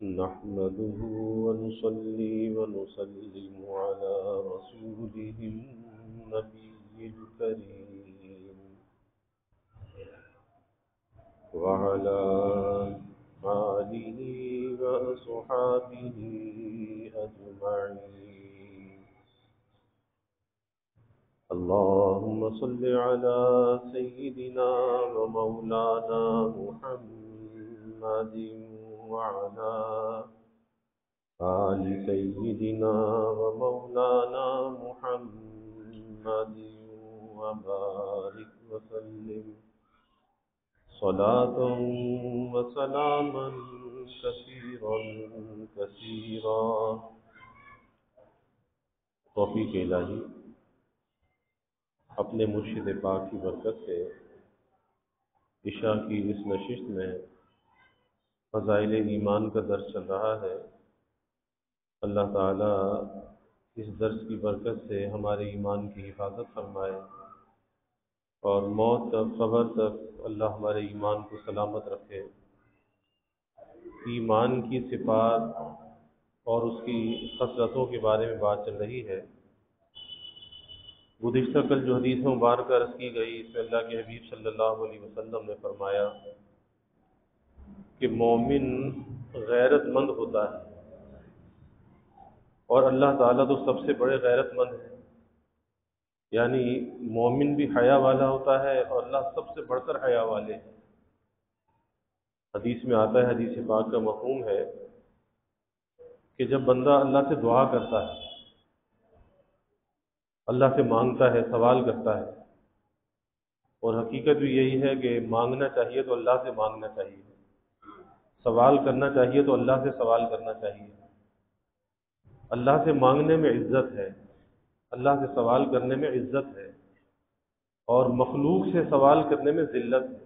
نحمده ونصلي ونسلم على رسوله النبي الكريم وعلى آله وأصحابه أجمعين. اللهم صل على سيدنا ومولانا محمد وعلى آل سيدنا ومولانا محمد وبارك وسلم صلاة وسلاما كثيرا كثيرا. توفیق الہی اپنے مرشد پاک کی برکت سے عشاء کی اس نشست میں فضائل ایمان کا درس چل رہا ہے. اللہ تعالیٰ اس درس کی برکت سے ہمارے ایمان کی حفاظت فرمائے اور موت تک قبر تک اللہ ہمارے ایمان کو سلامت رکھے. ایمان کی صفات اور اس کی خصلتوں کے بارے میں بات چل رہی ہے. گزشتہ کل جو حدیث مبارکہ عرض کی گئی اس میں اللہ کے حبیب صلی اللہ علیہ وسلم نے فرمایا کہ مومن غیرت مند ہوتا ہے اور اللہ تعالیٰ تو سب سے بڑے غیرت مند ہے. یعنی مومن بھی حیا والا ہوتا ہے اور اللہ سب سے بڑھ کر حیا والے ہیں. حدیث میں آتا ہے, حدیث پاک کا مفہوم ہے کہ جب بندہ اللہ سے دعا کرتا ہے, اللہ سے مانگتا ہے, سوال کرتا ہے, اور حقیقت بھی یہی ہے کہ مانگنا چاہیے تو اللہ سے مانگنا چاہیے, سوال کرنا چاہیے تو اللہ سے سوال کرنا چاہیے. اللہ سے مانگنے میں عزت ہے, اللہ سے سوال کرنے میں عزت ہے, اور مخلوق سے سوال کرنے میں ذلت ہے.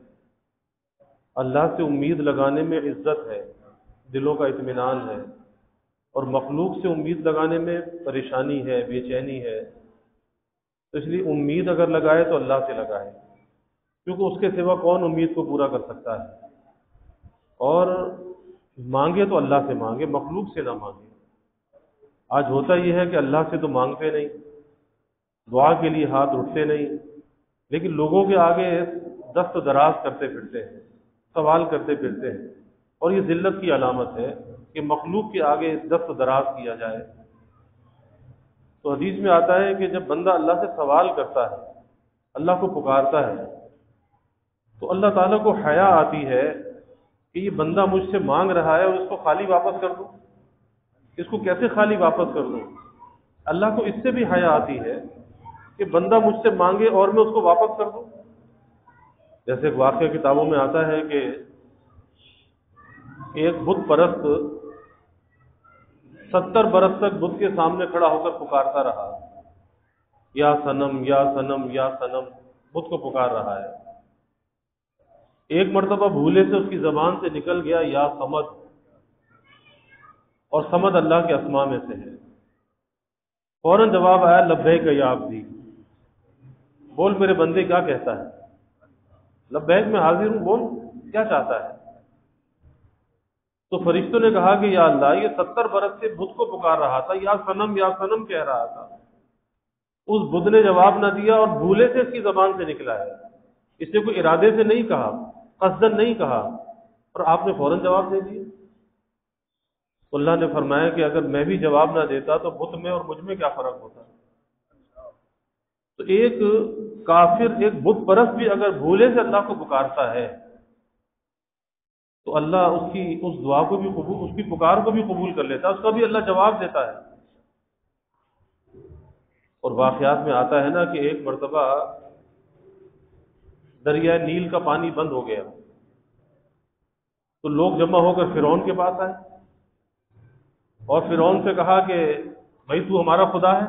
اللہ سے امید لگانے میں عزت ہے, دلوں کا اطمینان ہے, اور مخلوق سے امید لگانے میں پریشانی ہے, بے چینی ہے. تو اس لیے امید اگر لگائے تو اللہ سے لگائے, کیونکہ اس کے سوا کون امید کو پورا کر سکتا ہے. اور مانگے تو اللہ سے مانگے, مخلوق سے نہ مانگے. آج ہوتا یہ ہے کہ اللہ سے تو مانگتے نہیں, دعا کے لیے ہاتھ اٹھتے نہیں, لیکن لوگوں کے آگے دست دراز کرتے پھرتے ہیں, سوال کرتے پھرتے ہیں, اور یہ ذلت کی علامت ہے کہ مخلوق کے آگے دست دراز کیا جائے. تو حدیث میں آتا ہے کہ جب بندہ اللہ سے سوال کرتا ہے, اللہ کو پکارتا ہے, تو اللہ تعالیٰ کو حیا آتی ہے کہ یہ بندہ مجھ سے مانگ رہا ہے اور اس کو خالی واپس کر دوں. اس کو کیسے خالی واپس کر دوں؟ اللہ کو اس سے بھی حیا آتی ہے کہ بندہ مجھ سے مانگے اور میں اس کو واپس کر دوں. جیسے ایک واقعہ کتابوں میں آتا ہے کہ ایک بت پرست 70 برس تک بت کے سامنے کھڑا ہو کر پکارتا رہا, یا صنم یا صنم یا صنم, بت کو پکار رہا ہے. ایک مرتبہ بھولے سے اس کی زبان سے نکل گیا یا صمد, اور صمد اللہ کے اسماء میں سے ہے. فوراً جواب آیا لبیک یا عبدی, بول میرے بندے کیا کہتا ہے. لبیک میں حاضر ہوں, بول کیا چاہتا ہے. تو فرشتوں نے کہا کہ یا اللہ, یہ 70 برس سے بت کو پکار رہا تھا, یا سنم کہہ رہا تھا. اس بت نے جواب نہ دیا اور بھولے سے اس کی زبان سے نکلا ہے. اس نے کوئی ارادے سے نہیں کہا, قصدن نہیں کہا, اور آپ نے فوراً جواب دے دیا. تو اللہ نے فرمایا کہ اگر میں بھی جواب نہ دیتا تو بت میں اور مجھ میں کیا فرق ہوتا. تو ایک کافر, ایک بت پرست بھی اگر بھولے سے اللہ کو پکارتا ہے تو اللہ اس دعا کو بھی قبول, اس کی پکار کو بھی قبول کر لیتا ہے, اس کا بھی اللہ جواب دیتا ہے. اور واقعات میں آتا ہے نا کہ ایک مرتبہ دریائے نیل کا پانی بند ہو گیا, تو لوگ جمع ہو کر فرعون کے پاس آئے اور فرعون سے کہا کہ بھائی تو ہمارا خدا ہے,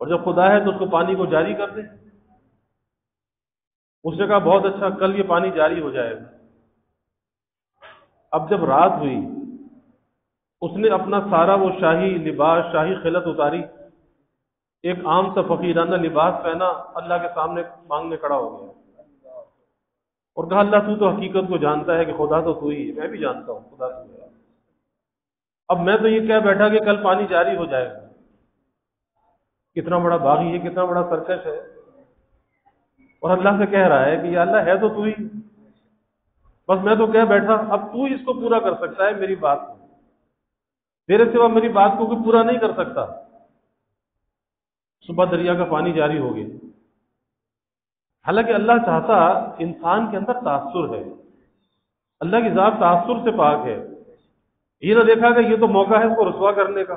اور جب خدا ہے تو اس کو پانی کو جاری کر دے. اس نے کہا بہت اچھا, کل یہ پانی جاری ہو جائے گا. اب جب رات ہوئی, اس نے اپنا سارا وہ شاہی لباس, شاہی خلعت اتاری, ایک عام سا فقیرانہ لباس پہنا, اللہ کے سامنے مانگنے کھڑا ہو گیا اور کہا اللہ تو حقیقت کو جانتا ہے کہ خدا تو ہی ہے, میں بھی جانتا ہوں خدا تو ہے, اب میں تو یہ کہہ بیٹھا کہ کل پانی جاری ہو جائے گا، کتنا بڑا باغی ہے، کتنا بڑا سرکش ہے، اور اللہ سے کہہ رہا ہے کہ یا اللہ ہے تو ہی، بس میں تو کہہ بیٹھا، اب تو اس کو پورا کر سکتا ہے میری بات کو، تیرے سوا میری بات کو کوئی پورا نہیں کر سکتا۔ صبح دریا کا پانی جاری ہو گیا، حالانکہ اللہ چاہتا انسان کے اندر تاثر ہے، اللہ کی ذات تاثر سے پاک ہے، یہ نہ دیکھا کہ یہ تو موقع ہے اس کو رسوا کرنے کا،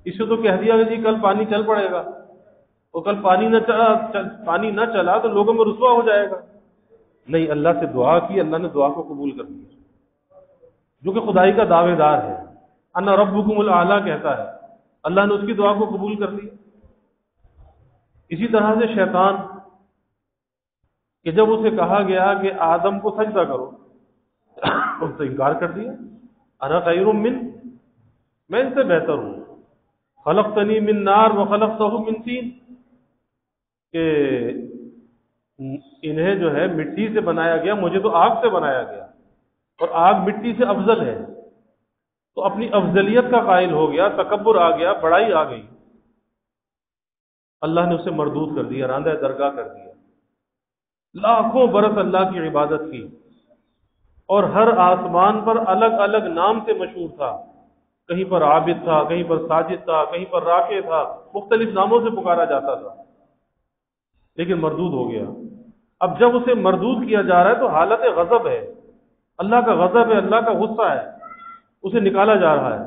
اس سے تو کہہ دیا کہ جی کل پانی چل پڑے گا، اور کل پانی نہ چلا تو لوگوں میں رسوا ہو جائے گا۔ نہیں، اللہ سے دعا کی، اللہ نے دعا کو قبول کر لیا، جو کہ خدائی کا دعوے دار ہے، انا ربکم الاعلی کہتا ہے، اللہ نے اس کی دعا کو قبول کر لیا۔ اسی طرح سے شیطان، کہ جب اسے کہا گیا کہ آدم کو سجدہ کرو، اس نے انکار کر دیا، انا خیر من، میں ان سے بہتر ہوں، خلقتنی من نار وخلقتہ من طین، کہ انہیں جو ہے مٹی سے بنایا گیا، مجھے تو آگ سے بنایا گیا، اور آگ مٹی سے افضل ہے، تو اپنی افضلیت کا قائل ہو گیا، تکبر آ گیا، بڑائی آ گئی، اللہ نے اسے مردود کر دیا، راندہ درگاہ کر دیا، لاکھوں برس اللہ کی عبادت کی، اور ہر آسمان پر الگ الگ نام سے مشہور تھا، کہیں پر عابد تھا، کہیں پر ساجد تھا، کہیں پر راکع تھا، مختلف ناموں سے پکارا جاتا تھا، لیکن مردود ہو گیا۔ اب جب اسے مردود کیا جا رہا ہے تو حالت غضب ہے، اللہ کا غضب ہے، اللہ کا غصہ ہے، اسے نکالا جا رہا ہے،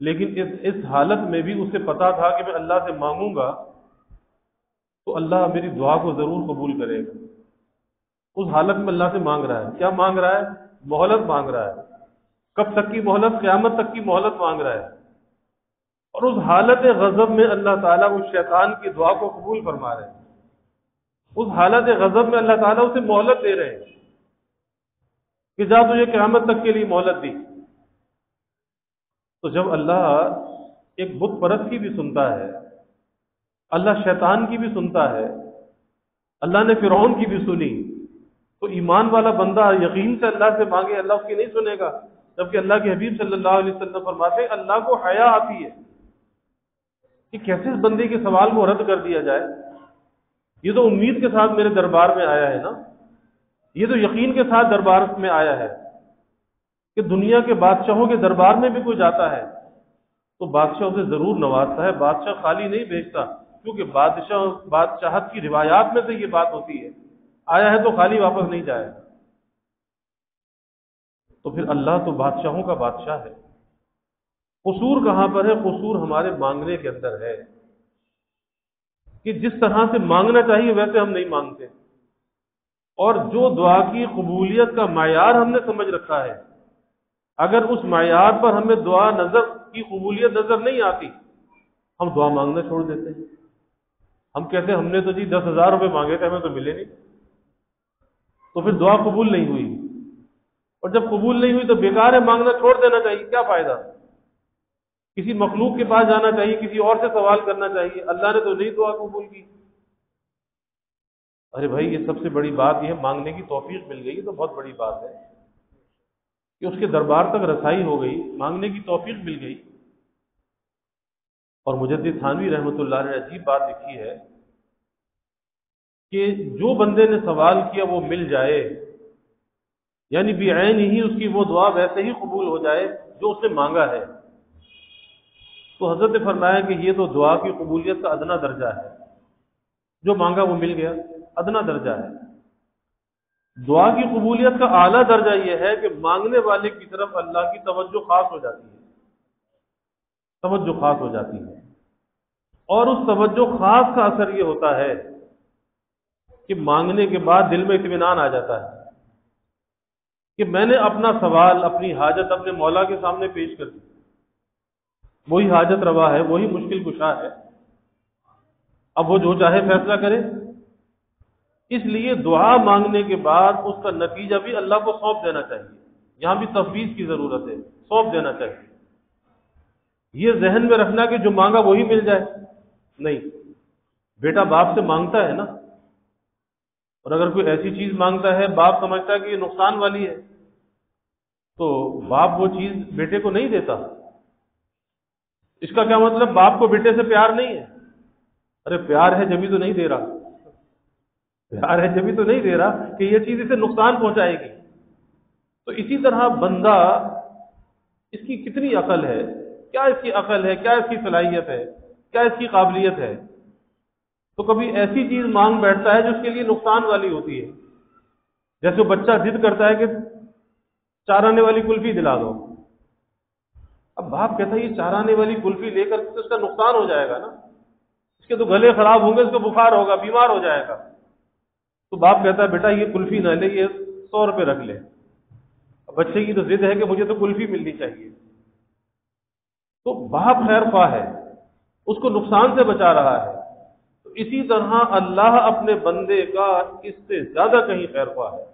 لیکن اس حالت میں بھی اسے پتا تھا کہ میں اللہ سے مانگوں گا تو اللہ میری دعا کو ضرور قبول کرے گا۔ اس حالت میں اللہ سے مانگ رہا ہے، کیا مانگ رہا ہے؟ مہلت مانگ رہا ہے۔ کب تک کی مہلت؟ قیامت تک کی مہلت مانگ رہا ہے، اور اس حالت غضب میں اللہ تعالیٰ اس شیطان کی دعا کو قبول فرما رہے ہیں، اس حالت غضب میں اللہ تعالیٰ اسے مہلت دے رہے ہیں کہ جا تجھے قیامت تک کے لیے مہلت دی۔ تو جب اللہ ایک بت پرست کی بھی سنتا ہے، اللہ شیطان کی بھی سنتا ہے، اللہ نے فرعون کی بھی سنی، تو ایمان والا بندہ یقین سے اللہ سے مانگے، اللہ اس کی نہیں سنے گا، جبکہ اللہ کے حبیب صلی اللہ علیہ وسلم فرماتے ہیں اللہ کو حیا آتی ہے کہ کیسے اس بندے کے سوال کو رد کر دیا جائے، یہ تو امید کے ساتھ میرے دربار میں آیا ہے نا، یہ تو یقین کے ساتھ دربار میں آیا ہے، کہ دنیا کے بادشاہوں کے دربار میں بھی کوئی جاتا ہے تو بادشاہ اسے ضرور نوازتا ہے، بادشاہ خالی نہیں بھیجتا، کیونکہ بادشاہت کی روایات میں سے یہ بات ہوتی ہے، آیا ہے تو خالی واپس نہیں جائے۔ تو پھر اللہ تو بادشاہوں کا بادشاہ ہے، قصور کہاں پر ہے؟ قصور ہمارے مانگنے کے اندر ہے، کہ جس طرح سے مانگنا چاہیے ویسے ہم نہیں مانگتے، اور جو دعا کی قبولیت کا معیار ہم نے سمجھ رکھا ہے، اگر اس معیار پر ہمیں دعا کی قبولیت نظر نہیں آتی، ہم دعا مانگنا چھوڑ دیتے ہیں۔ ہم کہتے ہیں ہم نے تو جی 10,000 روپے مانگے تھے، ہمیں تو ملے نہیں، تو پھر دعا قبول نہیں ہوئی، اور جب قبول نہیں ہوئی تو بیکار ہے، مانگنا چھوڑ دینا چاہیے، کیا فائدہ؟ کسی مخلوق کے پاس جانا چاہیے، کسی اور سے سوال کرنا چاہیے، اللہ نے تو نہیں دعا قبول کی۔ ارے بھائی، یہ سب سے بڑی بات یہ ہے، مانگنے کی توفیق مل گئی، یہ تو بہت بڑی بات ہے کہ اس کے دربار تک رسائی ہو گئی، مانگنے کی توفیق مل گئی۔ اور مجدد تھانوی رحمۃ اللہ نے عجیب بات لکھی ہے کہ جو بندے نے سوال کیا وہ مل جائے، یعنی بعین ہی اس کی وہ دعا ویسے ہی قبول ہو جائے جو اس نے مانگا ہے، تو حضرت نے فرمایا کہ یہ تو دعا کی قبولیت کا ادنا درجہ ہے، جو مانگا وہ مل گیا، ادنا درجہ ہے۔ دعا کی قبولیت کا اعلیٰ درجہ یہ ہے کہ مانگنے والے کی طرف اللہ کی توجہ خاص ہو جاتی ہے، توجہ خاص ہو جاتی ہے، اور اس توجہ خاص کا اثر یہ ہوتا ہے کہ مانگنے کے بعد دل میں اطمینان آ جاتا ہے کہ میں نے اپنا سوال، اپنی حاجت اپنے مولا کے سامنے پیش کر دی، وہی حاجت روا ہے، وہی مشکل کشا ہے، اب وہ جو چاہے فیصلہ کرے۔ اس لیے دعا مانگنے کے بعد اس کا نتیجہ بھی اللہ کو سونپ دینا چاہیے، یہاں بھی تفویض کی ضرورت ہے، سونپ دینا چاہیے۔ یہ ذہن میں رکھنا کہ جو مانگا وہی مل جائے، نہیں، بیٹا باپ سے مانگتا ہے نا، اور اگر کوئی ایسی چیز مانگتا ہے باپ سمجھتا ہے کہ یہ نقصان والی ہے، تو باپ وہ چیز بیٹے کو نہیں دیتا، اس کا کیا مطلب باپ کو بیٹے سے پیار نہیں ہے؟ ارے پیار ہے جبھی تو نہیں دے رہا، پیار ہے جبھی تو نہیں دے رہا کہ یہ چیز اسے نقصان پہنچائے گی۔ تو اسی طرح بندہ، اس کی کتنی عقل ہے، کیا اس کی عقل ہے، کیا اس کی صلاحیت ہے، کیا اس کی قابلیت ہے، تو کبھی ایسی چیز مانگ بیٹھتا ہے جو اس کے لیے نقصان والی ہوتی ہے۔ جیسے بچہ ضد کرتا ہے کہ چار آنے والی کلفی دلا دو، اب باپ کہتا ہے یہ چار آنے والی کلفی لے کر تو اس کا نقصان ہو جائے گا نا، اس کے تو گلے خراب ہوں گے، اس کو بخار ہوگا، بیمار ہو جائے گا۔ تو باپ کہتا ہے بیٹا یہ کلفی نہ لے، یہ 100 روپے رکھ لے۔ اب بچے کی تو ضد ہے کہ مجھے تو کلفی ملنی چاہیے۔ تو باپ خیر خواہ ہے، اس کو نقصان سے بچا رہا ہے۔ تو اسی طرح اللہ اپنے بندے کا اس سے زیادہ کہیں خیر خواہ ہے،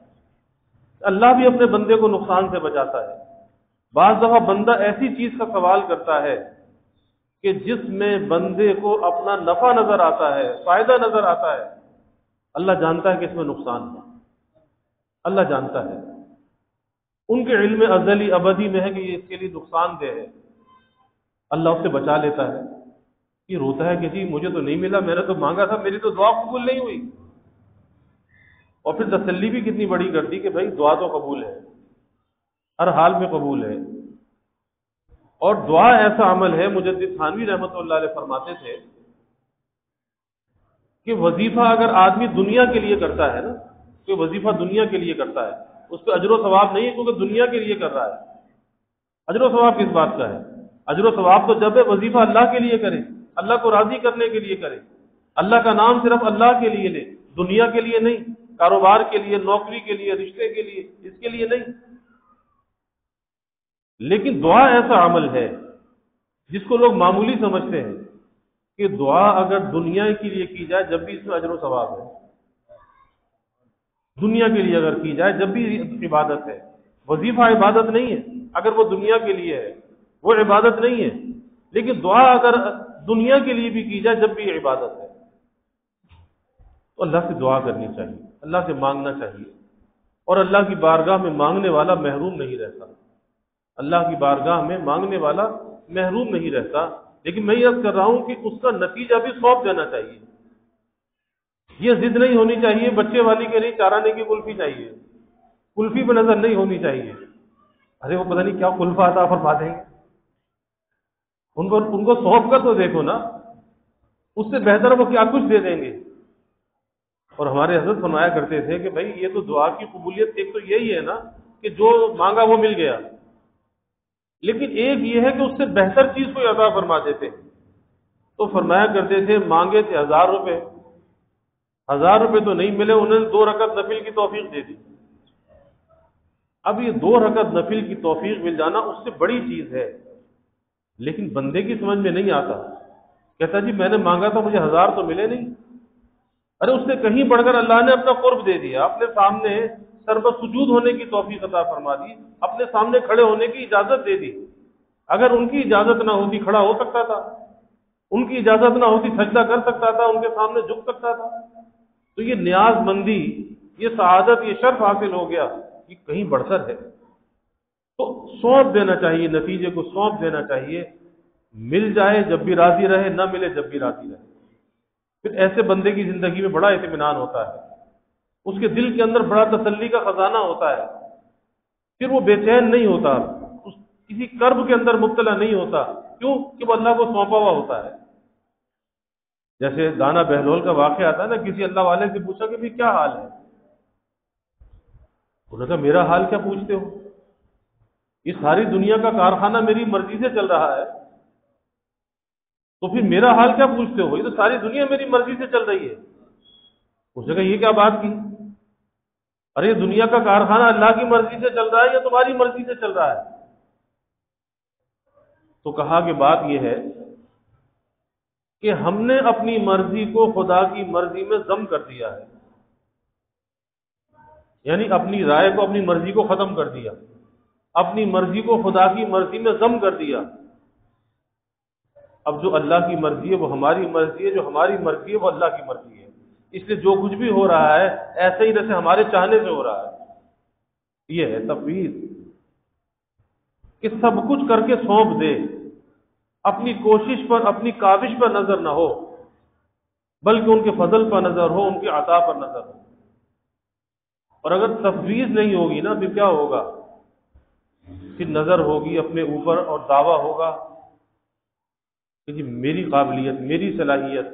اللہ بھی اپنے بندے کو نقصان سے بچاتا ہے۔ بعض دفعہ بندہ ایسی چیز کا سوال کرتا ہے کہ جس میں بندے کو اپنا نفع نظر آتا ہے، فائدہ نظر آتا ہے، اللہ جانتا ہے کہ اس میں نقصان ہے، اللہ جانتا ہے، ان کے علم ازلی ابدی میں ہے کہ یہ اس کے لیے نقصان دہ ہے، اللہ اس سے بچا لیتا ہے۔ یہ روتا ہے کہ جی مجھے تو نہیں ملا، میں نے تو مانگا تھا، میری تو دعا قبول نہیں ہوئی، اور پھر تسلی بھی کتنی بڑی کر دی کہ بھائی دعا تو قبول ہے، ہر حال میں قبول ہے۔ اور دعا ایسا عمل ہے، مجدد تھانوی رحمۃ اللہ علیہ فرماتے تھے کہ وظیفہ اگر آدمی دنیا کے لیے کرتا ہے نا، کوئی وظیفہ دنیا کے لیے کرتا ہے، اس پہ اجر و ثواب نہیں ہے، کیونکہ دنیا کے لیے کر رہا ہے۔ اجر و ثواب کس بات کا ہے؟ اجر و ثواب تو جب ہے وظیفہ اللہ کے لیے کرے، اللہ کو راضی کرنے کے لیے کرے، اللہ کا نام صرف اللہ کے لیے لے، دنیا کے لیے نہیں، کاروبار کے لیے، نوکری کے لیے، رشتے کے لیے، اس کے لیے نہیں۔ لیکن دعا ایسا عمل ہے جس کو لوگ معمولی سمجھتے ہیں کہ دعا اگر دنیا کے لیے کی جائے جب بھی اس میں اجر و ثواب ہے، دنیا کے لیے اگر کی جائے جب بھی عبادت ہے۔ وظیفہ عبادت نہیں ہے، اگر وہ دنیا کے لیے ہے وہ عبادت نہیں ہے، لیکن دعا اگر دنیا کے لیے بھی کی جائے جب بھی عبادت ہے۔ تو اللہ سے دعا کرنی چاہیے، اللہ سے مانگنا چاہیے، اور اللہ کی بارگاہ میں مانگنے والا محروم نہیں رہتا، اللہ کی بارگاہ میں مانگنے والا محروم نہیں رہتا۔ لیکن میں یہ عرض کر رہا ہوں کہ اس کا نتیجہ بھی سونپ دینا چاہیے، یہ ضد نہیں ہونی چاہیے بچے والی کے نہیں، چارانے کی کلفی چاہیے، کلفی پہ نظر نہیں ہونی چاہیے، ارے وہ پتہ نہیں کیا کلفہ عطا فرما دیں گے، ان کو سونپ کر تو دیکھو نا، اس سے بہتر وہ کیا کچھ دے دیں گے۔ اور ہمارے حضرت فرمایا کرتے تھے کہ بھائی یہ تو دعا کی قبولیت ایک تو یہی ہے نا کہ جو مانگا وہ مل گیا، لیکن ایک یہ ہے کہ اس سے بہتر چیز کوئی عطا فرما دیتے۔ تو فرمایا کرتے تھے مانگے تھے 1000 روپے، 1000 روپے تو نہیں ملے، انہوں نے 2 رکعت نفل کی توفیق دے دی۔ اب یہ 2 رکعت نفل کی توفیق مل جانا اس سے بڑی چیز ہے، لیکن بندے کی سمجھ میں نہیں آتا، کہتا جی میں نے مانگا تھا مجھے 1000 تو ملے نہیں۔ ارے اس سے کہیں بڑھ کر اللہ نے اپنا قرب دے دیا، اپنے سامنے سر سجود ہونے کی توفیق عطا فرما دی، اپنے سامنے کھڑے ہونے کی اجازت دے دی۔ اگر ان کی اجازت نہ ہوتی کھڑا ہو سکتا تھا، ان کی اجازت نہ ہوتی سجدہ کر سکتا تھا، ان کے سامنے جھک سکتا تھا۔ تو یہ نیاز مندی، یہ سعادت، یہ شرف حاصل ہو گیا، یہ کہیں بڑھ کر ہے۔ تو سونپ دینا چاہیے، نتیجے کو سونپ دینا چاہیے، مل جائے جب بھی راضی رہے، نہ ملے جب بھی راضی رہے۔ پھر ایسے بندے کی زندگی میں بڑا اطمینان ہوتا ہے، اس کے دل کے اندر بڑا تسلی کا خزانہ ہوتا ہے، پھر وہ بے چین نہیں ہوتا، کسی کرب کے اندر مبتلا نہیں ہوتا، کیوں کہ وہ اللہ کو سونپا ہوا ہوتا ہے۔ جیسے دانا بہلول کا واقعہ آتا ہے نا، کسی اللہ والے سے پوچھا کہ بھی کیا حال ہے، انہوں نے کہا میرا حال کیا پوچھتے ہو، یہ ساری دنیا کا کارخانہ میری مرضی سے چل رہا ہے، تو پھر میرا حال کیا پوچھتے ہو، یہ تو ساری دنیا میری مرضی سے چل رہی ہے۔ اس نے کہا یہ کیا بات کی، ارے دنیا کا کارخانہ اللہ کی مرضی سے چل رہا ہے یا تمہاری مرضی سے چل رہا ہے؟ تو کہا کہ بات یہ ہے کہ ہم نے اپنی مرضی کو خدا کی مرضی میں ضم کر دیا ہے، یعنی اپنی رائے کو، اپنی مرضی کو ختم کر دیا، اپنی مرضی کو خدا کی مرضی میں ضم کر دیا۔ اب جو اللہ کی مرضی ہے وہ ہماری مرضی ہے، جو ہماری مرضی ہے وہ اللہ کی مرضی ہے، اس لیے جو کچھ بھی ہو رہا ہے ایسے ہی جیسے ہمارے چاہنے سے ہو رہا ہے۔ یہ ہے تفویض، کہ سب کچھ کر کے سونپ دے، اپنی کوشش پر اپنی کاوش پر نظر نہ ہو، بلکہ ان کے فضل پر نظر ہو، ان کی عطا پر نظر ہو۔ اور اگر تفویض نہیں ہوگی نا، پھر کیا ہوگا؟ پھر نظر ہوگی اپنے اوپر اور دعویٰ ہوگا کہ جی میری قابلیت، میری صلاحیت،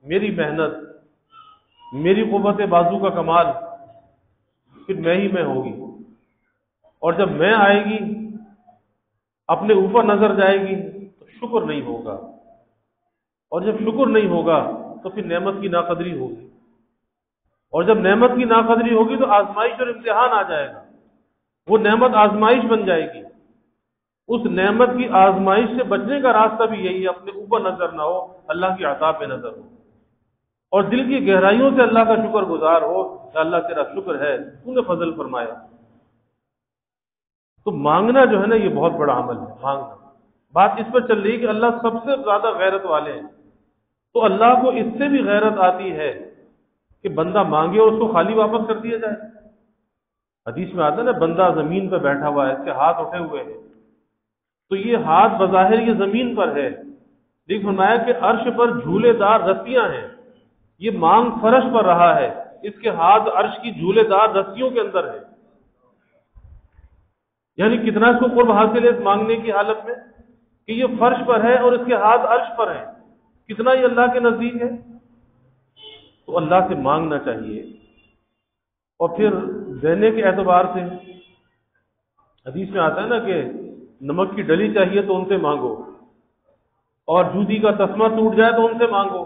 میری محنت، میری قوت بازو کا کمال، پھر میں ہی میں ہوگی۔ اور جب میں آئے گی، اپنے اوپر نظر جائے گی تو شکر نہیں ہوگا، اور جب شکر نہیں ہوگا تو پھر نعمت کی ناقدری ہوگی، اور جب نعمت کی ناقدری ہوگی تو آزمائش اور امتحان آ جائے گا، وہ نعمت آزمائش بن جائے گی۔ اس نعمت کی آزمائش سے بچنے کا راستہ بھی یہی ہے، اپنے اوپر نظر نہ ہو، اللہ کی عطا پہ نظر ہو، اور دل کی گہرائیوں سے اللہ کا شکر گزار ہو کہ اللہ تیرا شکر ہے، تو نے فضل فرمایا۔ تو مانگنا جو ہے نا، یہ بہت بڑا عمل ہے، مانگنا۔ بات اس پر چل رہی ہے کہ اللہ سب سے زیادہ غیرت والے ہیں، تو اللہ کو اس سے بھی غیرت آتی ہے کہ بندہ مانگے اور اس کو خالی واپس کر دیا جائے۔ حدیث میں آتا ہے نا، بندہ زمین پہ بیٹھا ہوا ہے، اس کے ہاتھ اٹھے ہوئے ہیں، تو یہ ہاتھ بظاہر یہ زمین پر ہے، لیکن فرمایا کہ عرش پر جھولے دار رسیاں ہیں، یہ مانگ فرش پر رہا ہے، اس کے ہاتھ عرش کی جھولے دار رسیوں کے اندر ہے۔ یعنی کتنا اس کو قرب حاصل ہے مانگنے کی حالت میں کہ یہ فرش پر ہے اور اس کے ہاتھ عرش پر ہیں، کتنا یہ اللہ کے نزدیک ہے۔ تو اللہ سے مانگنا چاہیے۔ اور پھر دینے کے اعتبار سے حدیث میں آتا ہے نا کہ نمک کی ڈلی چاہیے تو ان سے مانگو، اور جوتی کا تسمہ ٹوٹ جائے تو ان سے مانگو۔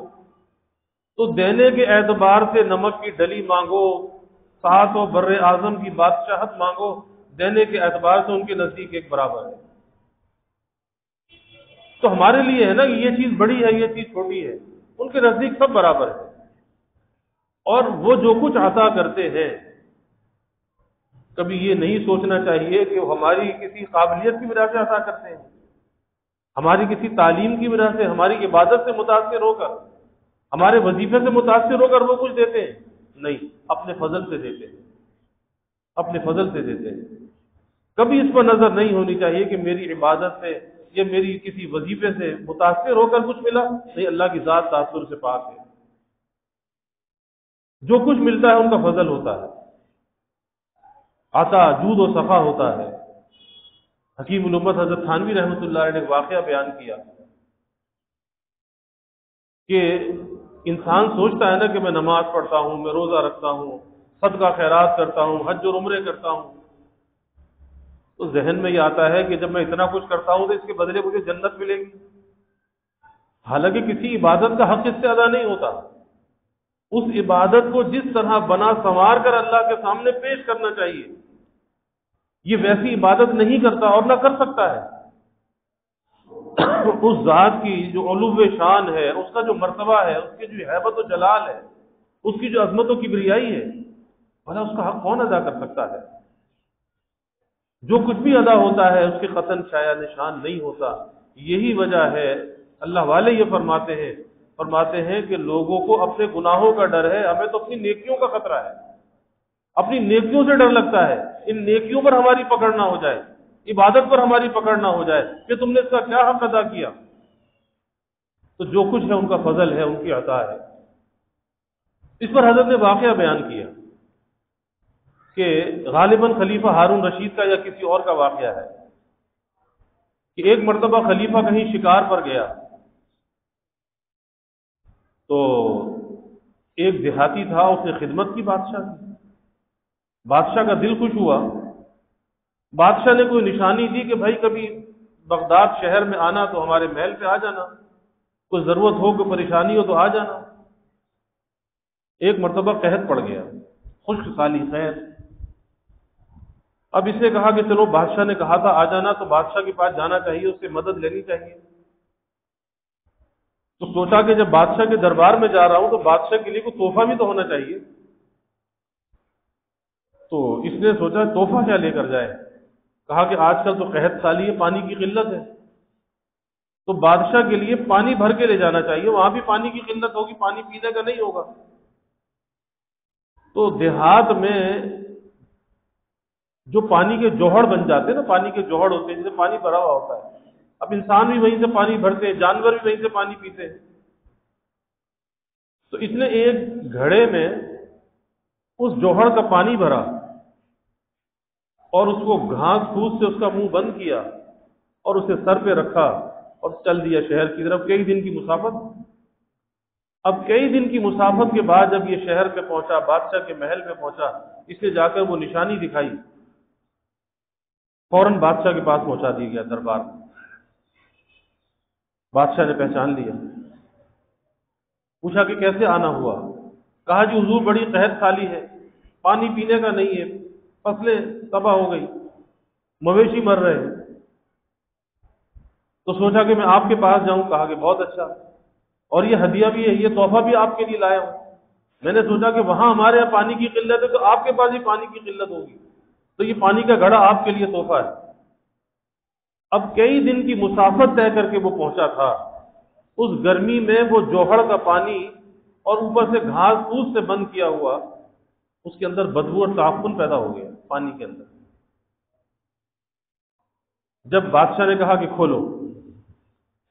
تو دینے کے اعتبار سے نمک کی ڈلی مانگو، سات و بر اعظم کی بادشاہت مانگو، دینے کے اعتبار سے ان کے نزدیک ایک برابر ہے۔ تو ہمارے لیے ہے نا کہ یہ چیز بڑی ہے، یہ چیز چھوٹی ہے، ان کے نزدیک سب برابر ہے۔ اور وہ جو کچھ عطا کرتے ہیں، کبھی یہ نہیں سوچنا چاہیے کہ وہ ہماری کسی قابلیت کی وجہ سے عطا کرتے ہیں، ہماری کسی تعلیم کی وجہ سے، ہماری عبادت سے متاثر ہو کر، ہمارے وظیفے سے متاثر ہو کر وہ کچھ دیتے ہیں، نہیں، اپنے فضل سے دیتے ہیں، اپنے فضل سے دیتے ہیں۔ کبھی اس پر نظر نہیں ہونی چاہیے کہ میری عبادت سے یا میری کسی وظیفے سے متاثر ہو کر کچھ ملا، نہیں، اللہ کی ذات تاثر سے پاک ہے۔ جو کچھ ملتا ہے ان کا فضل ہوتا ہے، عطا، جود و سخا ہوتا ہے۔ حکیم الامت حضرت تھانوی رحمۃ اللہ علیہ نے ایک واقعہ بیان کیا کہ انسان سوچتا ہے نا کہ میں نماز پڑھتا ہوں، میں روزہ رکھتا ہوں، صدقہ خیرات کرتا ہوں، حج اور عمرے کرتا ہوں، تو ذہن میں یہ آتا ہے کہ جب میں اتنا کچھ کرتا ہوں تو اس کے بدلے مجھے جنت ملے گی۔ حالانکہ کسی عبادت کا حق اس سے ادا نہیں ہوتا۔ اس عبادت کو جس طرح بنا سنوار کر اللہ کے سامنے پیش کرنا چاہیے، یہ ویسی عبادت نہیں کرتا اور نہ کر سکتا ہے۔ اس ذات کی جو علو شان ہے، اس کا جو مرتبہ ہے، اس کی جو ہیبت و جلال ہے، اس کی جو عظمت و کبریائی ہے، بھلا اس کا حق کون ادا کر سکتا ہے؟ جو کچھ بھی ادا ہوتا ہے اس کے قطن شایا نشان نہیں ہوتا۔ یہی وجہ ہے اللہ والے یہ فرماتے ہیں کہ لوگوں کو اپنے گناہوں کا ڈر ہے، ہمیں تو اپنی نیکیوں کا خطرہ ہے، اپنی نیکیوں سے ڈر لگتا ہے، ان نیکیوں پر ہماری پکڑ نہ ہو جائے، عبادت پر ہماری پکڑ نہ ہو جائے کہ تم نے اس کا کیا حق ادا کیا۔ تو جو کچھ ہے ان کا فضل ہے، ان کی عطا ہے۔ اس پر حضرت نے واقعہ بیان کیا کہ غالباً خلیفہ ہارون رشید کا یا کسی اور کا واقعہ ہے کہ ایک مرتبہ خلیفہ کہیں شکار پر گیا، تو ایک دیہاتی تھا، اس نے خدمت کی بادشاہ کی، بادشاہ کا دل خوش ہوا، بادشاہ نے کوئی نشانی دی کہ بھائی کبھی بغداد شہر میں آنا تو ہمارے محل پہ آ جانا، کوئی ضرورت ہو، کوئی پریشانی ہو تو آ جانا۔ ایک مرتبہ قحط پڑ گیا، خشک سالی قحط۔ اب اس نے کہا کہ چلو بادشاہ نے کہا تھا آ جانا، تو بادشاہ کے پاس جانا چاہیے، اس سے مدد لینی چاہیے۔ تو سوچا کہ جب بادشاہ کے دربار میں جا رہا ہوں تو بادشاہ کے لیے کوئی تحفہ بھی تو ہونا چاہیے۔ تو اس نے سوچا تحفہ کیا لے کر جائے، کہا کہ آج کل تو قحط سالی ہے، پانی کی قلت ہے، تو بادشاہ کے لیے پانی بھر کے لے جانا چاہیے، وہاں بھی پانی کی قلت ہوگی، پانی پینے کا نہیں ہوگا۔ تو دیہات میں جو پانی کے جوہر بن جاتے ہیں نا، پانی کے جوہر ہوتے ہیں جسے پانی بھرا ہوا ہوتا ہے، اب انسان بھی وہیں سے پانی بھرتے ہیں، جانور بھی وہیں سے پانی پیتے ہیں۔ تو اس نے ایک گھڑے میں اس جوہر کا پانی بھرا اور اس کو گھاس پھوس سے اس کا منہ بند کیا اور اسے سر پہ رکھا اور چل دیا شہر کی طرف، کئی دن کی مسافت۔ اب کئی دن کی مسافت کے بعد جب یہ شہر پہ پہنچا، بادشاہ کے محل پہ پہنچا، اس نے جا کر وہ نشانی دکھائی، فوراً بادشاہ کے پاس پہنچا دیا گیا دربار میں۔ بادشاہ نے پہچان لیا، پوچھا کہ کیسے آنا ہوا؟ کہا جی حضور بڑی قحط سالی ہے، پانی پینے کا نہیں ہے، فصلیں تباہ ہو گئی، مویشی مر رہے ہیں، تو سوچا کہ میں آپ کے پاس جاؤں۔ کہا کہ بہت اچھا، اور یہ ہدیہ بھی ہے، یہ تحفہ بھی آپ کے لیے لایا ہوں۔ میں نے سوچا کہ وہاں ہمارے یہاں پانی کی قلت ہے تو آپ کے پاس ہی پانی کی قلت ہوگی، تو یہ پانی کا گھڑا آپ کے لیے تحفہ ہے۔ اب کئی دن کی مسافت طے کر کے وہ پہنچا تھا، اس گرمی میں وہ جوہر کا پانی اور اوپر سے گھاس پھوس سے بند کیا ہوا، اس کے اندر بدبو اور تعفن پیدا ہو گیا پانی کے اندر۔ جب بادشاہ نے کہا کہ کھولو،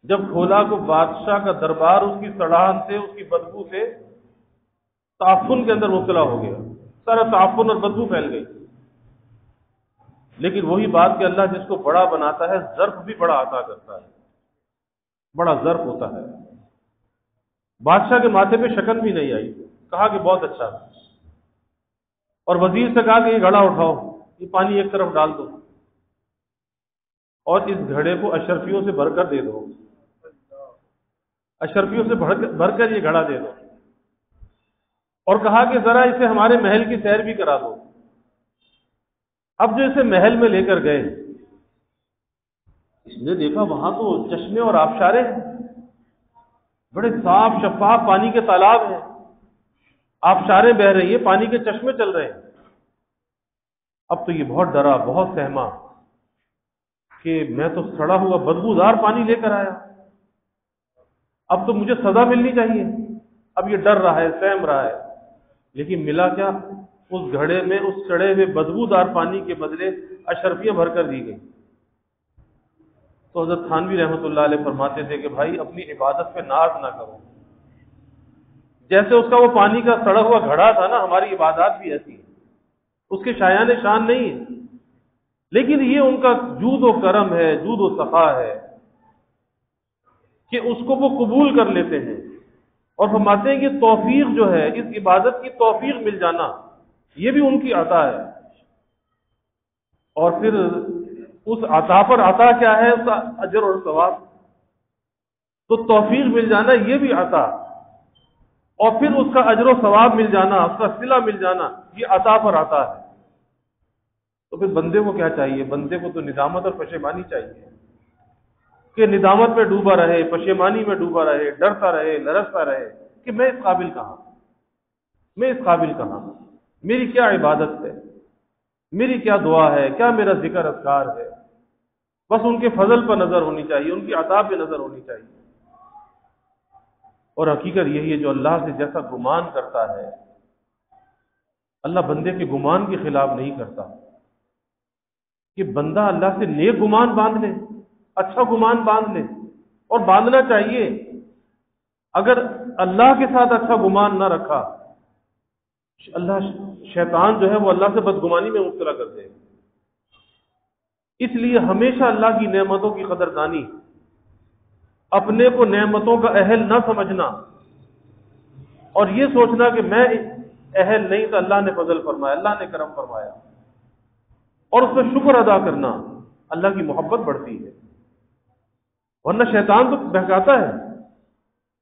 جب کھولا تو بادشاہ کا دربار اس کی سڑان سے، اس کی بدبو سے تعفن کے اندر مبتلا ہو گیا، سارا تعفن اور بدبو پھیل گئی۔ لیکن وہی بات کہ اللہ جس کو بڑا بناتا ہے ظرف بھی بڑا عطا کرتا ہے، بڑا ظرف ہوتا ہے۔ بادشاہ کے ماتھے پہ شکن بھی نہیں آئی، کہا کہ بہت اچھا، اور وزیر سے کہا کہ یہ گھڑا اٹھاؤ، یہ پانی ایک طرف ڈال دو اور اس گھڑے کو اشرفیوں سے بھر کر دے دو، اشرفیوں سے بھر کر یہ گھڑا دے دو، اور کہا کہ ذرا اسے ہمارے محل کی سیر بھی کرا دو۔ اب جو اسے محل میں لے کر گئے، اس نے دیکھا وہاں تو چشمے اور آبشارے ہیں، بڑے صاف شفاف پانی کے تالاب ہیں، آبشاریں بہ رہی ہیں، پانی کے چشمے چل رہے ہیں۔ اب تو یہ بہت ڈرا، بہت سہما کہ میں تو سڑا ہوا بدبودار پانی لے کر آیا، اب تو مجھے سزا ملنی چاہیے۔ اب یہ ڈر رہا ہے، سہم رہا ہے، لیکن ملا کیا؟ اس گھڑے میں اس سڑے ہوئے بدبودار پانی کے بدلے اشرفیاں بھر کر دی گئی۔ تو حضرت تھانوی رحمۃ اللہ علیہ فرماتے تھے کہ بھائی اپنی عبادت پہ ناز نہ کرو، جیسے اس کا وہ پانی کا سڑا ہوا گھڑا تھا نا، ہماری عبادات بھی ایسی ہے، اس کے شایان شان نہیں ہے، لیکن یہ ان کا جود و کرم ہے، جود و صفا ہے کہ اس کو وہ قبول کر لیتے ہیں، اور فرماتے ہیں کہ توفیق جو ہے، اس عبادت کی توفیق مل جانا، یہ بھی ان کی عطا ہے۔ اور پھر اس عطا پر عطا کیا ہے؟ اس کا اجر اور ثواب۔ تو توفیق مل جانا یہ بھی عطا، اور پھر اس کا اجر و ثواب مل جانا، اس کا صلہ مل جانا، یہ عطا پر عطا ہے۔ تو پھر بندے کو کیا چاہیے؟ بندے کو تو ندامت اور پشیمانی چاہیے، کہ ندامت میں ڈوبا رہے، پشیمانی میں ڈوبا رہے، ڈرتا رہے، لرزتا رہے کہ میں اس قابل کہاں، میں اس قابل کہاں، میری کیا عبادت ہے، میری کیا دعا ہے، کیا میرا ذکر اذکار ہے۔ بس ان کے فضل پر نظر ہونی چاہیے، ان کی عطا پہ نظر ہونی چاہیے۔ اور حقیقت یہی ہے، جو اللہ سے جیسا گمان کرتا ہے، اللہ بندے کے گمان کے خلاف نہیں کرتا، کہ بندہ اللہ سے نیک گمان باندھ لے، اچھا گمان باندھ لے، اور باندھنا چاہیے۔ اگر اللہ کے ساتھ اچھا گمان نہ رکھا، اللہ شیطان جو ہے وہ اللہ سے بدگمانی میں مبتلا کر دے۔ اس لیے ہمیشہ اللہ کی نعمتوں کی قدردانی، اپنے کو نعمتوں کا اہل نہ سمجھنا، اور یہ سوچنا کہ میں اہل نہیں تو اللہ نے فضل فرمایا، اللہ نے کرم فرمایا، اور اس پر شکر ادا کرنا، اللہ کی محبت بڑھتی ہے۔ ورنہ شیطان تو بہکاتا ہے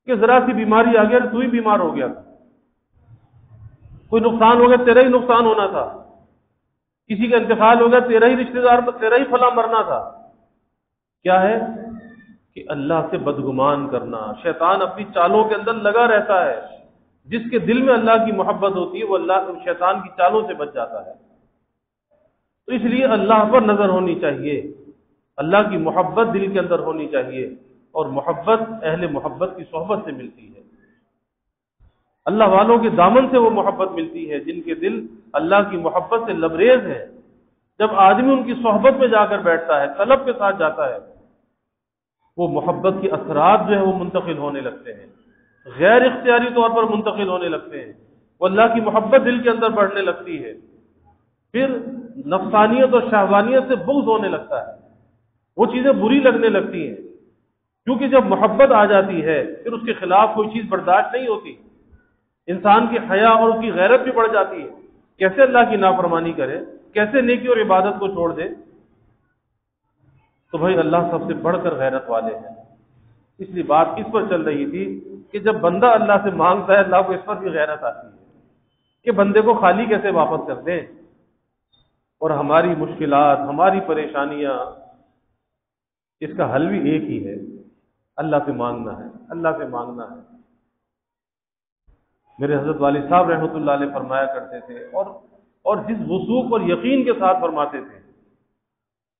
کہ ذرا سی بیماری آ گیا تو ہی بیمار ہو گیا، کوئی نقصان ہو گیا تیرا ہی نقصان ہونا تھا، کسی کا انتقال ہو گیا تیرا ہی رشتہ دار، تیرا ہی فلاں مرنا تھا۔ کیا ہے کہ اللہ سے بدگمان کرنا۔ شیطان اپنی چالوں کے اندر لگا رہتا ہے، جس کے دل میں اللہ کی محبت ہوتی ہے وہ اللہ شیطان کی چالوں سے بچ جاتا ہے۔ تو اس لیے اللہ پر نظر ہونی چاہیے، اللہ کی محبت دل کے اندر ہونی چاہیے، اور محبت اہل محبت کی صحبت سے ملتی ہے، اللہ والوں کے دامن سے وہ محبت ملتی ہے جن کے دل اللہ کی محبت سے لبریز ہے۔ جب آدمی ان کی صحبت میں جا کر بیٹھتا ہے، طلب کے ساتھ جاتا ہے، وہ محبت کے اثرات جو ہے وہ منتقل ہونے لگتے ہیں، غیر اختیاری طور پر منتقل ہونے لگتے ہیں، وہ اللہ کی محبت دل کے اندر بڑھنے لگتی ہے، پھر نفسانیت اور شہوانیت سے بغض ہونے لگتا ہے، وہ چیزیں بری لگنے لگتی ہیں، کیونکہ جب محبت آ جاتی ہے پھر اس کے خلاف کوئی چیز برداشت نہیں ہوتی، انسان کی حیا اور اس کی غیرت بھی بڑھ جاتی ہے، کیسے اللہ کی نافرمانی کرے، کیسے نیکی اور عبادت کو چھوڑ دے۔ تو بھائی اللہ سب سے بڑھ کر غیرت والے ہیں، اس لیے بات اس پر چل رہی تھی کہ جب بندہ اللہ سے مانگتا ہے اللہ کو اس پر بھی غیرت آتی ہے کہ بندے کو خالی کیسے واپس کر دیں، اور ہماری مشکلات، ہماری پریشانیاں، اس کا حل بھی ایک ہی ہے، اللہ سے مانگنا ہے، اللہ سے مانگنا ہے۔ میرے حضرت والد صاحب رحمۃ اللہ علیہ فرمایا کرتے تھے، اور جس وثوق اور یقین کے ساتھ فرماتے تھے،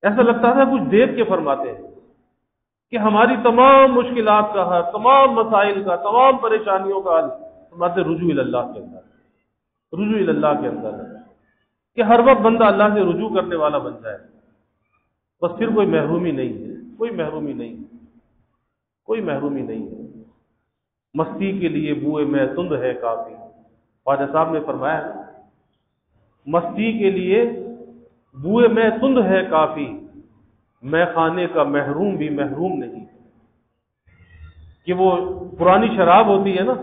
ایسا لگتا تھا کچھ دیکھ کے فرماتے ہیں کہ ہماری تمام مشکلات کا حل، تمام مسائل کا، تمام پریشانیوں کا حل فرماتے رجوع اللہ کے اندر، رجوع اللہ کے اندر ہے کہ ہر وقت بندہ اللہ سے رجوع کرنے والا بن جائے، بس پھر کوئی محرومی نہیں ہے، کوئی محرومی نہیں ہے، کوئی محرومی نہیں ہے۔ مستی کے لیے بوئے میں تند ہے کافی، خواجہ صاحب نے فرمایا مستی کے لیے بوئے میں تند ہے کافی، میں خانے کا محروم بھی محروم نہیں، کہ وہ پرانی شراب ہوتی ہے نا،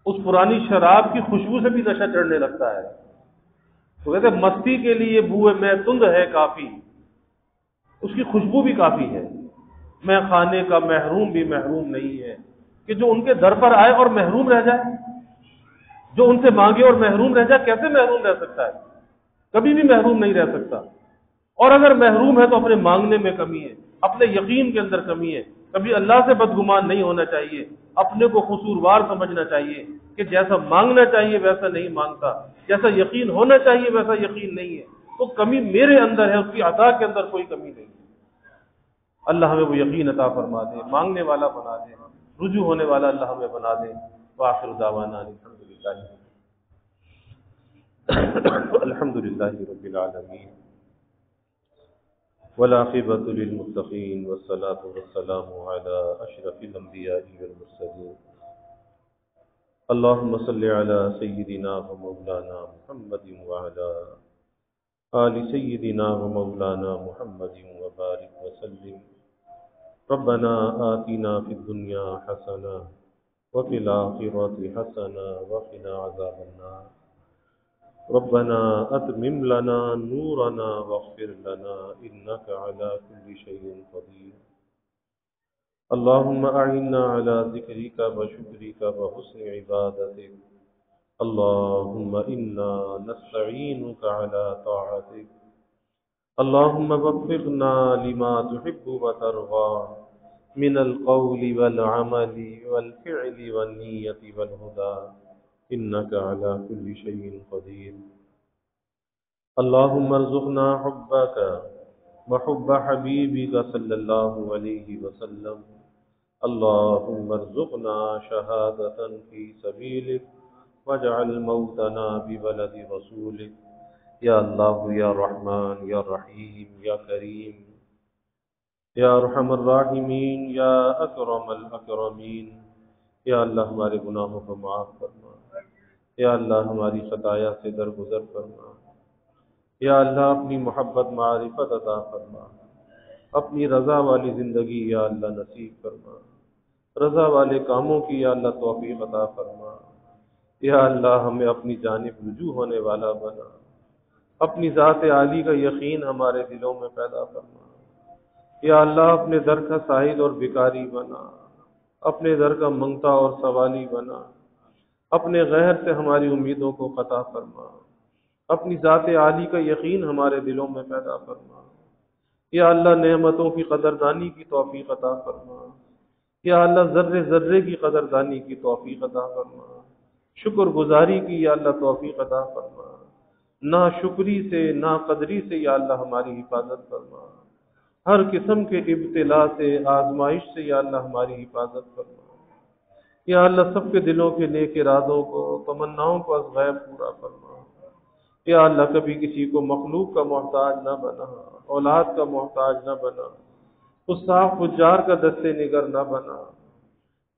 اس پرانی شراب کی خوشبو سے بھی نشہ چڑھنے لگتا ہے، تو کہتے ہیں مستی کے لیے بوئے میں تند ہے کافی، اس کی خوشبو بھی کافی ہے، میں خانے کا محروم بھی محروم نہیں ہے، کہ جو ان کے در پر آئے اور محروم رہ جائے، جو ان سے مانگے اور محروم رہ جائے، کیسے محروم رہ سکتا ہے؟ کبھی بھی محروم نہیں رہ سکتا، اور اگر محروم ہے تو اپنے مانگنے میں کمی ہے، اپنے یقین کے اندر کمی ہے، کبھی اللہ سے بدگمان نہیں ہونا چاہیے، اپنے کو قصوروار سمجھنا چاہیے کہ جیسا مانگنا چاہیے ویسا نہیں مانگتا، جیسا یقین ہونا چاہیے ویسا یقین نہیں ہے، تو کمی میرے اندر ہے، اس کی عطا کے اندر کوئی کمی نہیں ہے۔ اللہ ہمیں وہ یقین عطا فرما دے، مانگنے والا بنا دے، رجوع ہونے والا اللہ ہمیں بنا دے۔ وآخر دعوانا الحمد للہ رب العالمین، والعاقبۃ للمتقین، والصلاة والسلام علی اشرف الانبیاء والمرسلین، اللہم صل علی سیدنا و مولانا محمد وعلی آل سیدنا و مولانا محمد وبارک وسلم۔ ربنا آتنا فی الدنیا حسنہ وفی الآخرۃ حسنہ وقنا عذاب النار۔ ربنا اتمم لنا نورنا واغفر لنا انک علی کل شیء قدیر۔ اللہم اعنا علی ذکرک وشکرک وحسن عبادتک۔ اللہم انا نستعینک علی طاعتک۔ اللہم وفقنا لما تحب وترضى من القول والعمل والفعل والنیت والہدى انک علی کل شیء قدیر۔ اللہم ارزقنا حبک وحب حبیبک صلی اللہ علیہ وسلم۔ اللہم ارزقنا شہادة فی سبیلک واجعل موتنا ببلد رسولک۔ یا اللہ یا رحمان یا رحیم یا کریم یا ارحم الراحمین یا اکرم الاکرمین، یا اللہ ہمارے گناہوں کو معاف فرما، یا اللہ ہماری خطایا سے درگزر فرما، یا اللہ اپنی محبت معرفت عطا فرما، اپنی رضا والی زندگی یا اللہ نصیب فرما، رضا والے کاموں کی یا اللہ توفیق عطا فرما، یا اللہ ہمیں اپنی جانب رجوع ہونے والا بنا، اپنی ذات عالی کا یقین ہمارے دلوں میں پیدا فرما، یا اللہ اپنے در کا سائل اور بھکاری بنا، اپنے در کا منگتا اور سوالی بنا، اپنے غیر سے ہماری امیدوں کو قطع فرما، اپنی ذات عالی کا یقین ہمارے دلوں میں پیدا فرما، یا اللہ نعمتوں کی قدردانی کی توفیق عطا فرما، یا اللہ ذرے ذرے کی قدردانی کی توفیق عطا فرما، شکر گزاری کی یا اللہ توفیق عطا فرما، نا شکری سے نا قدری سے یا اللہ ہماری حفاظت فرما، ہر قسم کے ابتلا سے آزمائش سے یا اللہ ہماری حفاظت فرما، یا اللہ سب کے دلوں کے نیک ارادوں کو تمناؤں کو از غیب پورا فرما، یا اللہ کبھی کسی کو مخلوق کا محتاج نہ بنا، اولاد کا محتاج نہ بنا، استاذ فجار کا دستے نگر نہ بنا۔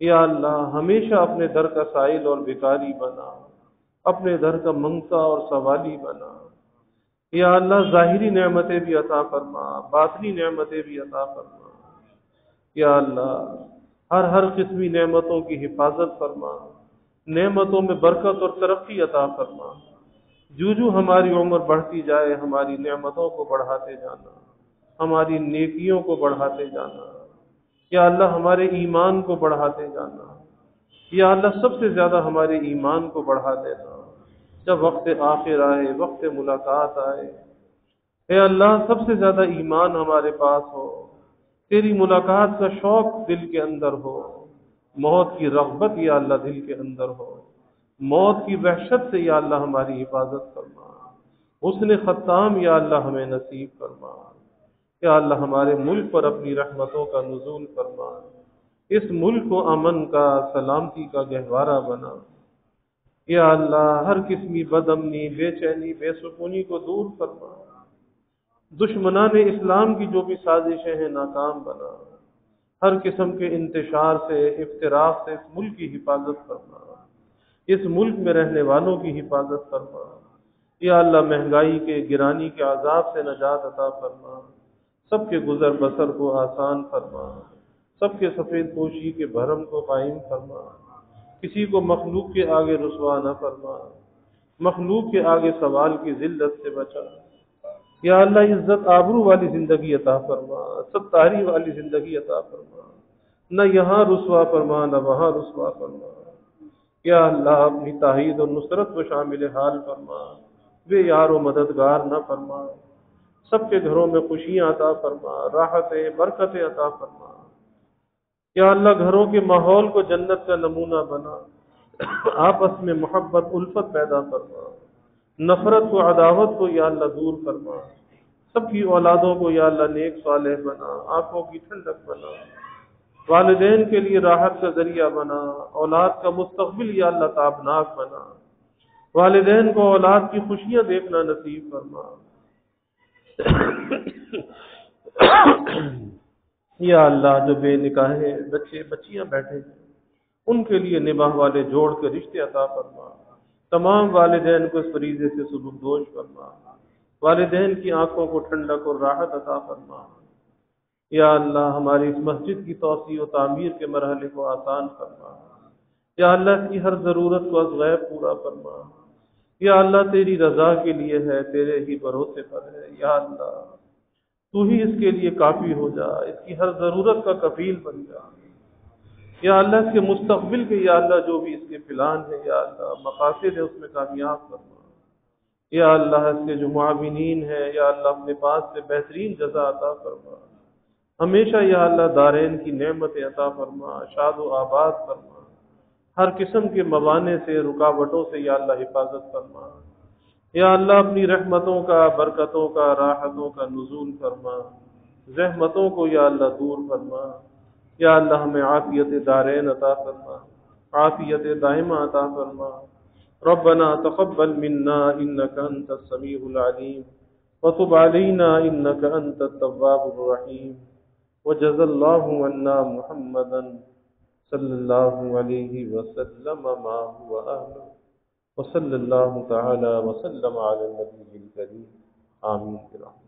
یا اللہ ہمیشہ اپنے در کا سائل اور بھکاری بنا، اپنے در کا منگتا اور سوالی بنا۔ یا اللہ ظاہری نعمتیں بھی عطا فرما، باطنی نعمتیں بھی عطا فرما۔ یا اللہ ہر قسمی نعمتوں کی حفاظت فرما، نعمتوں میں برکت اور ترقی عطا فرما۔ جو ہماری عمر بڑھتی جائے ہماری نعمتوں کو بڑھاتے جانا، ہماری نیکیوں کو بڑھاتے جانا۔ یا اللہ ہمارے ایمان کو بڑھاتے جانا۔ یا اللہ سب سے زیادہ ہمارے ایمان کو بڑھا دینا جب وقت آخر آئے، وقت ملاقات آئے۔ اے اللہ سب سے زیادہ ایمان ہمارے پاس ہو، تیری ملاقات کا شوق دل کے اندر ہو، موت کی رغبت یا اللہ دل کے اندر ہو، موت کی وحشت سے یا اللہ ہماری حفاظت فرما، حسن ختام یا اللہ ہمیں نصیب فرما۔ یا اللہ ہمارے ملک پر اپنی رحمتوں کا نزول فرما، اس ملک کو امن کا، سلامتی کا گہوارہ بنا۔ یا اللہ ہر قسمی بد امنی، بے چینی، بے سکونی کو دور فرما، دشمنان اسلام کی جو بھی سازشیں ہیں ناکام بنا، ہر قسم کے انتشار سے، افتراق سے اس ملک کی حفاظت فرما، اس ملک میں رہنے والوں کی حفاظت فرما۔ یا اللہ مہنگائی کے، گرانی کے عذاب سے نجات عطا فرما، سب کے گزر بسر کو آسان فرما، سب کے سفید پوشی کے بھرم کو قائم فرما، کسی کو مخلوق کے آگے رسوا نہ فرما، مخلوق کے آگے سوال کی ذلت سے بچا۔ یا اللہ عزت آبرو والی زندگی عطا فرما، ستاری والی زندگی عطا فرما، نہ یہاں رسوا فرما نہ وہاں رسوا فرما۔ یا اللہ اپنی تائید اور نصرت کو شامل حال فرما، بے یار و مددگار نہ فرما، سب کے گھروں میں خوشیاں عطا فرما، راحتیں، برکتیں عطا فرما۔ یا اللہ گھروں کے ماحول کو جنت کا نمونہ بنا، آپس میں محبت الفت پیدا فرما، نفرت کو، عداوت کو یا اللہ دور فرما، سب کی اولادوں کو یا اللہ نیک صالح بنا، آنکھوں کی ٹھنڈک بنا، والدین کے لیے راحت کا ذریعہ بنا، اولاد کا مستقبل یا اللہ تابناک بنا، والدین کو اولاد کی خوشیاں دیکھنا نصیب فرما۔ یا اللہ جو بے نکاح بچے بچیاں بیٹھے ہیں ان کے لیے نباہ والے جوڑ کے رشتے عطا فرما، تمام والدین کو اس فریضے سے سبکدوش فرما، والدین کی آنکھوں کو ٹھنڈک اور راحت عطا فرما۔ یا اللہ ہماری اس مسجد کی توسیع و تعمیر کے مرحلے کو آسان فرما، یا اللہ اس کی ہر ضرورت کو از غیب پورا فرما۔ یا اللہ تیری رضا کے لیے ہے، تیرے ہی بھروسے پر ہے، یا اللہ تو ہی اس کے لیے کافی ہو جا، اس کی ہر ضرورت کا کفیل بن جا۔ یا اللہ اس کے مستقبل کے یا اللہ جو بھی اس کے پلان ہے یا اللہ مقاصد ہے اس میں کامیاب فرما۔ یا اللہ اس کے جو معاونین ہیں یا اللہ اپنے پاس سے بہترین جزا عطا فرما، ہمیشہ یا اللہ دارین کی نعمت عطا فرما، شاد و آباد فرما، ہر قسم کے موانع سے، رکاوٹوں سے یا اللہ حفاظت فرما۔ یا اللہ اپنی رحمتوں کا، برکتوں کا، راحتوں کا نزول فرما، زحمتوں کو یا اللہ دور فرما۔ یا اللہ ہمیں عافیت دارین عطا فرما، عافیت دائمہ عطا فرما۔ ربنا تقبل منا انك انت السميع العليم وتب علينا انك انت التواب الرحيم وجزا الله عنا محمدا صلى الله عليه وسلم ما هو أهله وصلى الله تعالى وسلم على النبي الكريم آمين برحمته۔